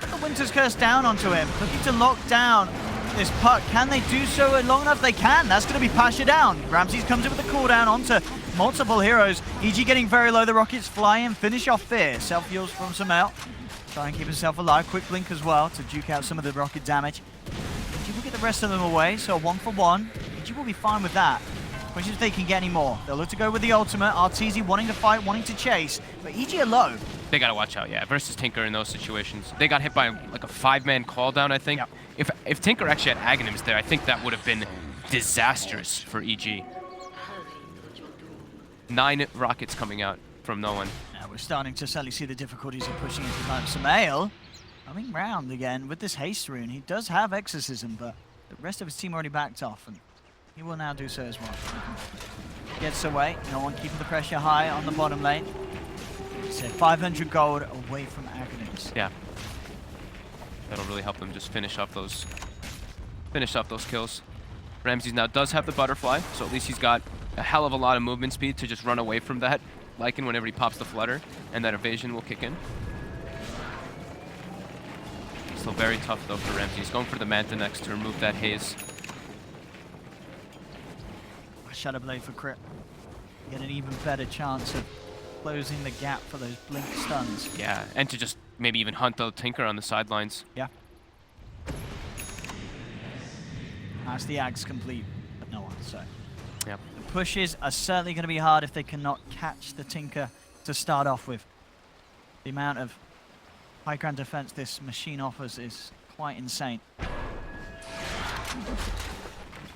Put the Winter's Curse down onto him, looking to lock down this Puck. Can they do so long enough? They can. That's going to be Pasha down. Ramses comes in with the cooldown onto multiple heroes. EG getting very low. The rockets fly in, finish off Fear. Self-heals from Sumail. Try and keep himself alive. Quick blink as well to duke out some of the rocket damage. EG will get the rest of them away, so 1-for-1. EG will be fine with that. Question if they can get any more. They'll look to go with the ultimate. Arteezy wanting to fight, wanting to chase, but EG are low. They gotta watch out, yeah. Versus Tinker in those situations. They got hit by like a 5-man call down, I think. Yep. If Tinker actually had Aghanims there, I think that would have been disastrous for EG. 9 rockets coming out from no one. Now we're starting to suddenly see the difficulties of pushing into time. Sumail coming round again with this haste rune. He does have exorcism, but the rest of his team already backed off, and he will now do so as well. Gets away. No one keeping the pressure high on the bottom lane. So 500 gold away from Aghanims. Yeah. That'll really help them just finish off those kills. Ramses now does have the butterfly, so at least he's got a hell of a lot of movement speed to just run away from that Lycan whenever he pops the flutter, and that evasion will kick in. Still very tough though for Ramses. He's going for the Manta next to remove that haze. Shadow Blade for crit. Get an even better chance of closing the gap for those blink stuns. Yeah, and to just maybe even hunt the Tinker on the sidelines. Yeah. That's the Ags complete. So Yep. the pushes are certainly going to be hard if they cannot catch the Tinker to start off with. The amount of high ground defense this machine offers is quite insane.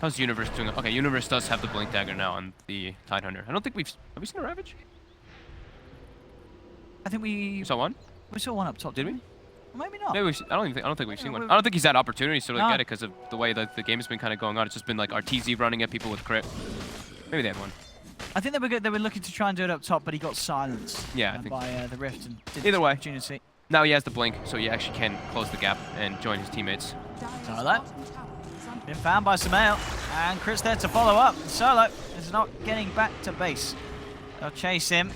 How's Universe doing? Okay, Universe does have the Blink Dagger now on the Tidehunter. I don't think have we seen a Ravage? I think You saw one? we saw one up top. Did we? Well, maybe not. Maybe I don't think we've seen Yeah, one. I don't think he's had opportunities to really No. get it because of the way that the game has been kind of going on. It's just been like RTZ running at people with crit. Maybe they had one. I think they were looking to try and do it up top, but he got silenced Yeah, I think by the Rift and didn't Either way. get the opportunity. Now he has the Blink, so he actually can close the gap and join his teammates. Solo. Been found by Samael, and Chris there to follow up. Solo is not getting back to base. They'll chase him.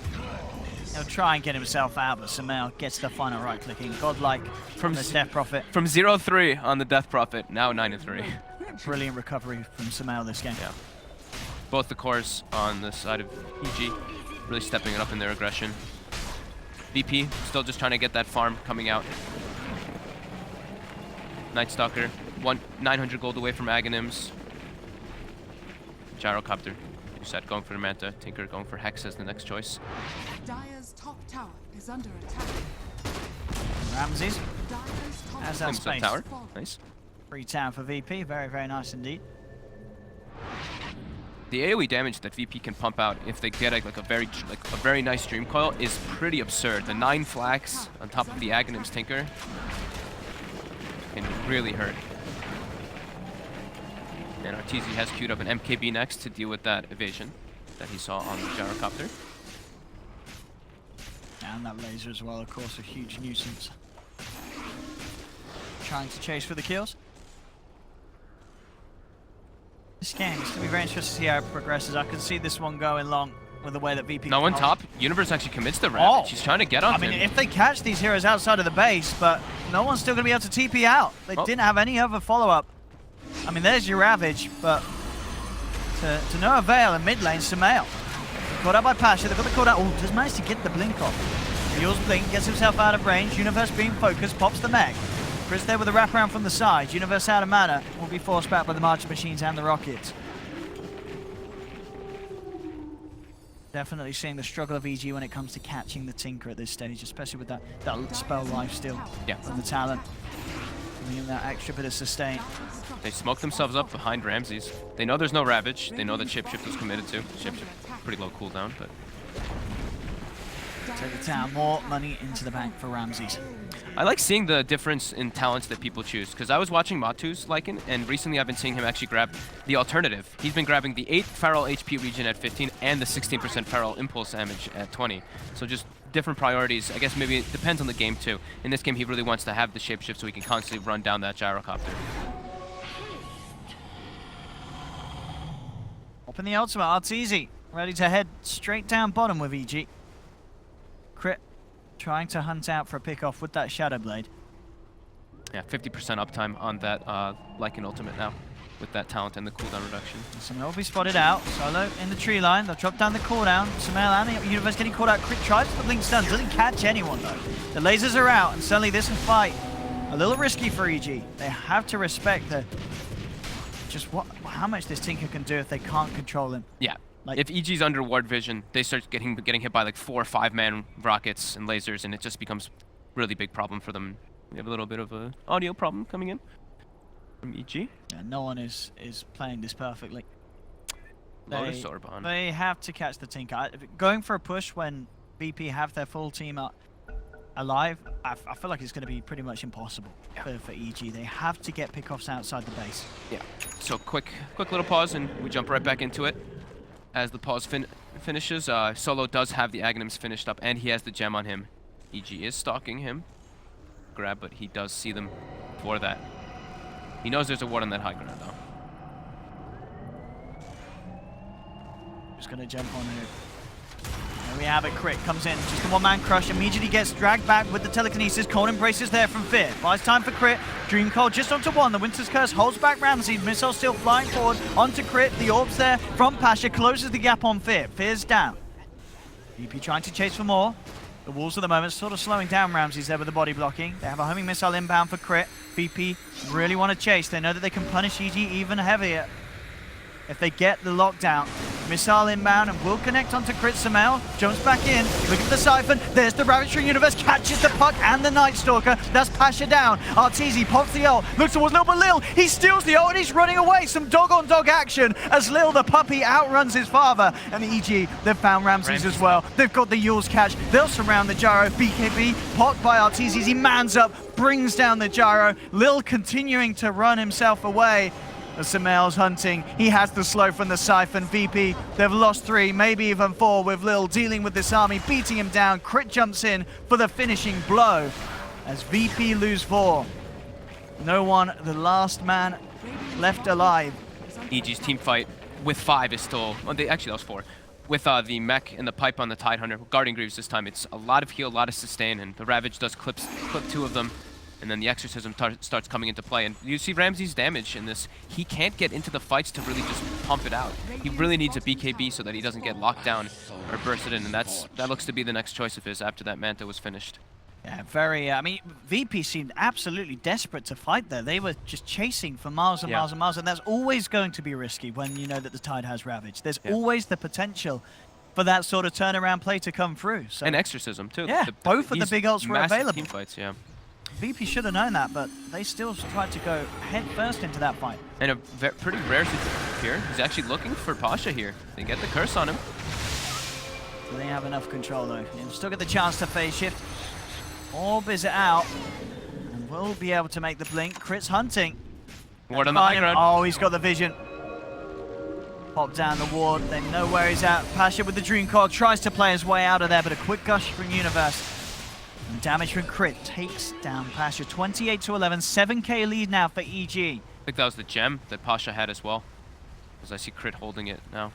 He'll try and get himself out, but Samael gets the final right clicking. Godlike from the Death Prophet. From 0-3 on the Death Prophet, now 9-3. Brilliant recovery from Samael this game. Yeah. Both the cores on the side of EG really stepping it up in their aggression. VP still just trying to get that farm coming out. Night Stalker, 900 gold away from Aghanims. Gyrocopter, you said, going for the Manta. Tinker going for Hex as the next choice. Dire's top tower is under attack. Ramses Dire's top has that Comes up space. tower, nice. Free town for VP. Very, very nice indeed. The AoE damage that VP can pump out if they get a very nice Dream Coil is pretty absurd. The 9 flags on top of the Aghanim's Tinker can really hurt. And RTZ has queued up an MKB next to deal with that evasion that he saw on the Gyrocopter. And that laser as well, of course, a huge nuisance. Trying to chase for the kills. This game is going to be very interesting to see how it progresses. I can see this one going long with the way that VP... No one top. Universe actually commits the Ravage. He's trying to get on I mean, him. if they catch these heroes outside of the base, but no one's still going to be able to TP out. They didn't have any other follow-up. I mean, there's your Ravage, but to no avail in mid lane, Samael. Caught out by Pasha. They've got the cooldown. Oh, just managed to get the blink off. Reveals blink, gets himself out of range. Universe being focused, pops the mech. Chris there with a wraparound from the side. Universe out of mana. Will be forced back by the Marching Machines and the Rockets. Definitely seeing the struggle of EG when it comes to catching the Tinker at this stage, especially with that spell life steal from the talent. Giving him that extra bit of sustain. They smoke themselves up behind Ramses. They know there's no Ravage. They know that Shapeshift was committed to. Shapeshift, pretty low cooldown, but... Take the town, more money into the bank for Ramses. I like seeing the difference in talents that people choose, because I was watching Matu's Lycan, and recently I've been seeing him actually grab the alternative. He's been grabbing the 8 Feral HP regen at 15 and the 16% Feral Impulse damage at 20. So just different priorities. I guess maybe it depends on the game too. In this game, he really wants to have the Shapeshift so he can constantly run down that Gyrocopter. Open the ultimate, Arteezy, ready to head straight down bottom with EG. Crit trying to hunt out for a pick off with that Shadow Blade. Yeah, 50% uptime on that Lycan ultimate now with that talent and the cooldown reduction. Samael will be spotted out. Solo in the tree line. They'll drop down the cooldown. Samael and the Universe getting called out. Crit tries to blink stun. Doesn't catch anyone though. The lasers are out, and suddenly this fight a little risky for EG. They have to respect the how much this Tinker can do if they can't control him. Yeah. Like, if EG's under ward vision, they start getting hit by like 4 or 5-man rockets and lasers, and it just becomes a really big problem for them. We have a little bit of an audio problem coming in from EG. yeah, no one is playing this perfectly. Lotus Orban. They have to catch the Tinker. Going for a push when VP have their full team alive, I feel like it's going to be pretty much impossible for EG. They have to get pickoffs outside the base. Yeah. So quick little pause, and we jump right back into it. As the pause finishes, Solo does have the Aghanims finished up, and he has the gem on him. EG is stalking him. Grab, but he does see them for that. He knows there's a ward on that high ground, though. Just going to jump on it. There we have it. Crit comes in. Just a one-man crush. Immediately gets dragged back with the telekinesis. Cold Embraces there from Fear. Buys time for Crit. Dream Cold just onto one. The Winter's Curse holds back Ramsey. Missile still flying forward onto Crit. The orbs there from Pasha closes the gap on Fear. Fear's down. VP trying to chase for more. The walls at the moment sort of slowing down Ramses there with the body blocking. They have a homing missile inbound for Crit. VP really want to chase. They know that they can punish EG even heavier. if they get the lockdown. Missile inbound and will connect onto Crit Samel. Jumps back in. Look at the Siphon. There's the Ravaging Universe. Catches the puck and the Night Stalker. That's Pasha down. Arteezy pops the ult. Looks towards Lil, but Lil, he steals the ult and he's running away. Some dog-on-dog action as Lil, the puppy, outruns his father. And EG, they've found Ramses as well. They've got the Yule's catch. They'll surround the Gyro. BKB popped by Arteezy. He mans up, brings down the Gyro. Lil continuing to run himself away. As Samel's hunting, he has the slow from the Siphon. VP, they've lost 3, maybe even 4, with Lil dealing with this army, beating him down. Crit jumps in for the finishing blow as VP lose 4. No one, the last man left alive. EG's team fight with 5 is still, well, actually that was 4. With the mech and the pipe on the Tidehunter, guarding Greaves this time, it's a lot of heal, a lot of sustain, and the Ravage does clip 2 of them. And then the Exorcism starts coming into play. And you see Ramsey's damage in this. He can't get into the fights to really just pump it out. He really needs a BKB so that he doesn't get locked down or bursted in. And that looks to be the next choice of his after that Manta was finished. Yeah, very, I mean, VP seemed absolutely desperate to fight there. They were just chasing for miles and miles and miles. And that's always going to be risky when you know that the Tide has Ravage. There's always the potential for that sort of turnaround play to come through. So, and Exorcism, too. Yeah, both of the big ults were available. Team fights, yeah. VP should have known that, but they still tried to go head first into that fight. And a pretty rare situation here. He's actually looking for Pasha here. They get the curse on him. Do they have enough control though? He'll still get the chance to phase shift. Orb is out. And will be able to make the blink. Crit's hunting. Ward on the high ground. Oh, he's got the vision. Pop down the ward. They know where he's at. Pasha with the Dream Coil tries to play his way out of there, but a quick gush from Universe. And damage from Crit takes down Pasha. 28-11, 7k lead now for EG. I think that was the gem that Pasha had as well. Because I see Crit holding it now.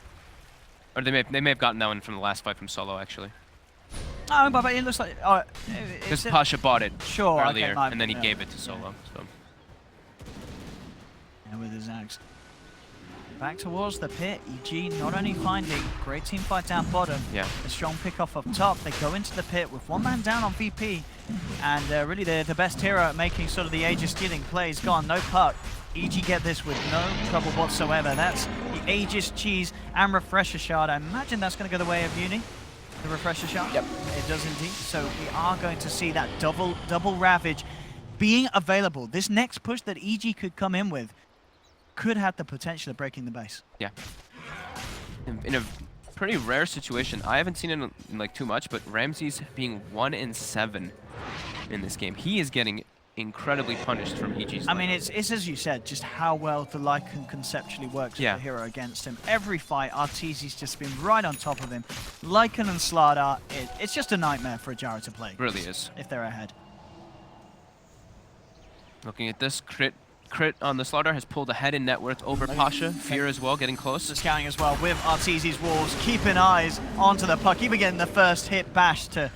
Or they may have gotten that one from the last fight from Solo, actually. Oh, but it looks like... Because Pasha bought it earlier, okay, and then he gave it to Solo. So. Yeah, with his axe. Back towards the pit. EG not only finding great team fight down bottom, a strong pick off up top. They go into the pit with 1 man down on VP, and really they're the best hero at making sort of the Aegis stealing plays. Gone, no puck. EG get this with no trouble whatsoever. That's the Aegis cheese and refresher shard. I imagine that's going to go the way of Uni. The refresher shard. Yep, it does indeed. So we are going to see that double Ravage being available. This next push that EG could come in with could have the potential of breaking the base. Yeah. In a pretty rare situation, I haven't seen it in like too much, but Ramses being 1-7 in this game. He is getting incredibly punished from EG's. I mean, it's as you said, just how well the Lycan conceptually works with the hero against him. Every fight, Arteezy's just been right on top of him. Lycan and Slardar, it's just a nightmare for a Gyro to play. It really is. If they're ahead. Looking at this, Crit on the Slardar has pulled ahead in net worth over Pasha. Fear as well, getting close. The scouting as well with Arteezy's walls, keeping eyes onto the puck, even getting the first hit bash to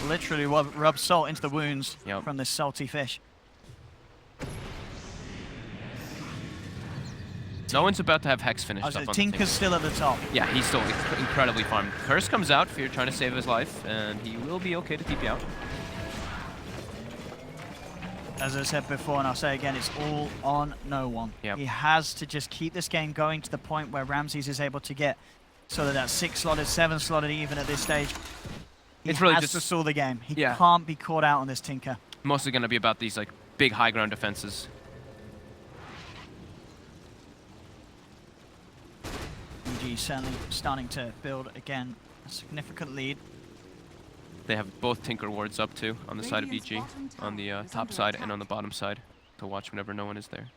literally rub salt into the wounds from this salty fish. No one's about to have Hex finished up on the Tinker's still at the top. Yeah, he's still incredibly farmed. Curse comes out, Fear trying to save his life, and he will be okay to TP out. As I said before, and I'll say again, it's all on no one. Yep. He has to just keep this game going to the point where Ramses is able to get sort of that 6-slotted, 7-slotted even at this stage. He really has just to stall the game. He can't be caught out on this Tinker. Mostly going to be about these like big high ground defenses. EG certainly starting to build again a significant lead. They have both Tinker wards up too, on the side of EG, on the top side and on the bottom side, to watch whenever no one is there.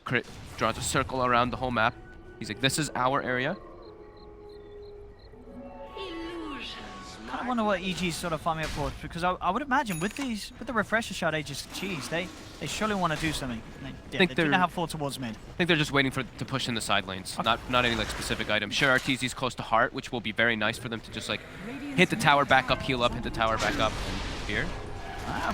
Crit draws a circle around the whole map. He's like, this is our area. I kind of wonder what EG's sort of farming up for, because I would imagine with the refresher shot Aegis cheese, they surely want to do something. They do not have full towards mid. I think they're just waiting to push in the side lanes, not any like specific item. Sure, Arteezy's close to heart, which will be very nice for them to just like hit the tower back up, heal up, hit the tower back up, and Fear.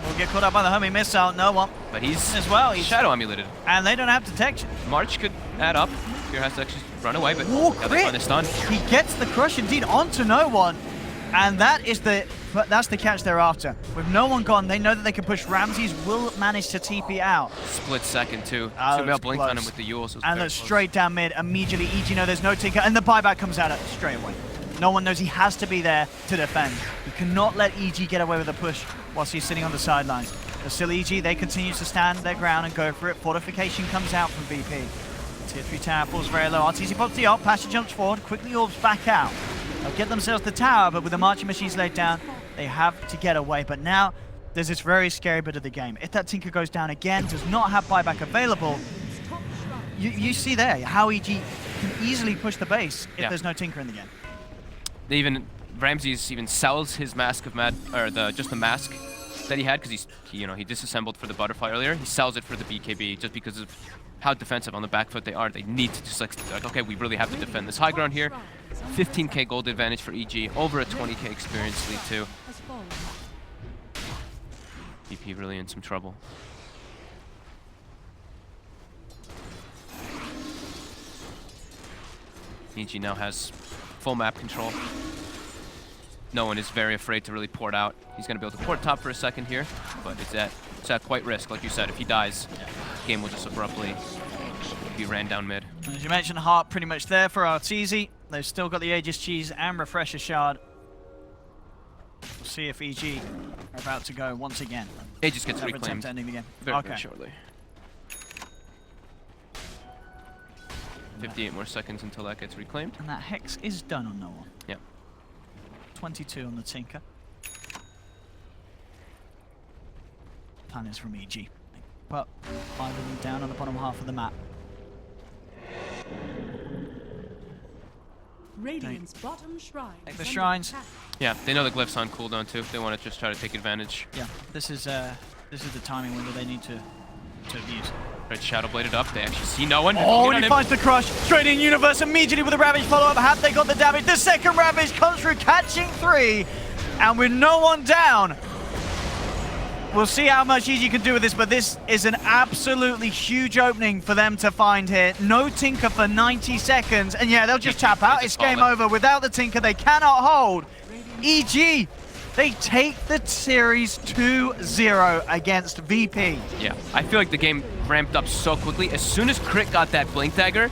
We'll get caught up by the homing missile, no one. But he's as well. He's shadow amuleted. And they don't have detection. March could add up. Fear has to actually run away, but Crit. on the stun. He gets the crush indeed onto no one. And that is the But that's the catch they're after. With no one gone, they know that they can push. Ramses will manage to TP out. Split second too. Oh, Sumail it's blinked on him close. with the Yules. And then straight down mid, immediately EG know there's no Tinker, and the buyback comes out straight away. No one knows he has to be there to defend. You cannot let EG get away with a push whilst he's sitting on the sidelines. But still EG, they continue to stand their ground and go for it. Fortification comes out from VP. Tier 3 tower falls very low. RTZ pops the ult, Pasha jumps forward, quickly orbs back out. They'll get themselves the tower, but with the marching machines laid down, they have to get away. But now, there's this very scary bit of the game. If that Tinker goes down again, does not have buyback available, you see there how EG can easily push the base if there's no Tinker in the game. They even Ramses even sells his mask of just the mask that he had because he disassembled for the butterfly earlier. He sells it for the BKB just because of how defensive on the back foot they are. They need to just like okay, we really have to defend this high ground here. 15k gold advantage for EG, over a 20k experience lead too. VP really in some trouble. EG now has full map control. No one is very afraid to really port out. He's going to be able to port top for a second here, but it's at quite risk. Like you said, if he dies, the game will just abruptly be ran down mid. As you mentioned, Heart pretty much there for Arteezy. They've still got the Aegis Cheese and Refresher Shard. We'll see if EG are about to go once again. Aegis gets Another attempt reclaimed ending the game. very shortly. 58 more seconds until that gets reclaimed. And that Hex is done on no one. Yep. 22 on the Tinker. Plan is from EG. But 5 of them down on the bottom half of the map. Radiant's bottom shrine. Take is the under shrines. attack. Yeah, they know the glyph's on cooldown too. They want to just try to take advantage. Yeah, this is the timing window they need to use. Right, shadow bladed up. They actually see no one. Oh, Get and on he him. finds the crush. Straight in Universe immediately with a Ravage follow-up. Have they got the damage? The second Ravage comes through, catching 3. And with no one down, we'll see how much EG can do with this, but this is an absolutely huge opening for them to find here. No Tinker for 90 seconds. And yeah, they'll just tap out. It's game over. Without the Tinker, they cannot hold. EG, they take the series 2-0 against VP. Yeah, I feel like the game ramped up so quickly. As soon as Crit got that Blink Dagger,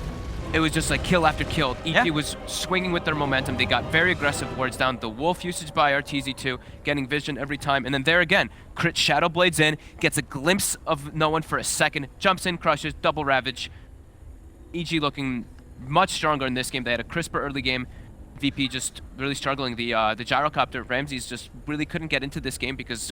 it was just like kill after kill. EG was swinging with their momentum. They got very aggressive wards down. The Wolf usage by RTZ2, getting vision every time. And then there again, Crit Shadow Blades in, gets a glimpse of no one for a second, jumps in, crushes, double Ravage. EG looking much stronger in this game. They had a crisper early game. VP just really struggling. The gyrocopter, Ramses just really couldn't get into this game because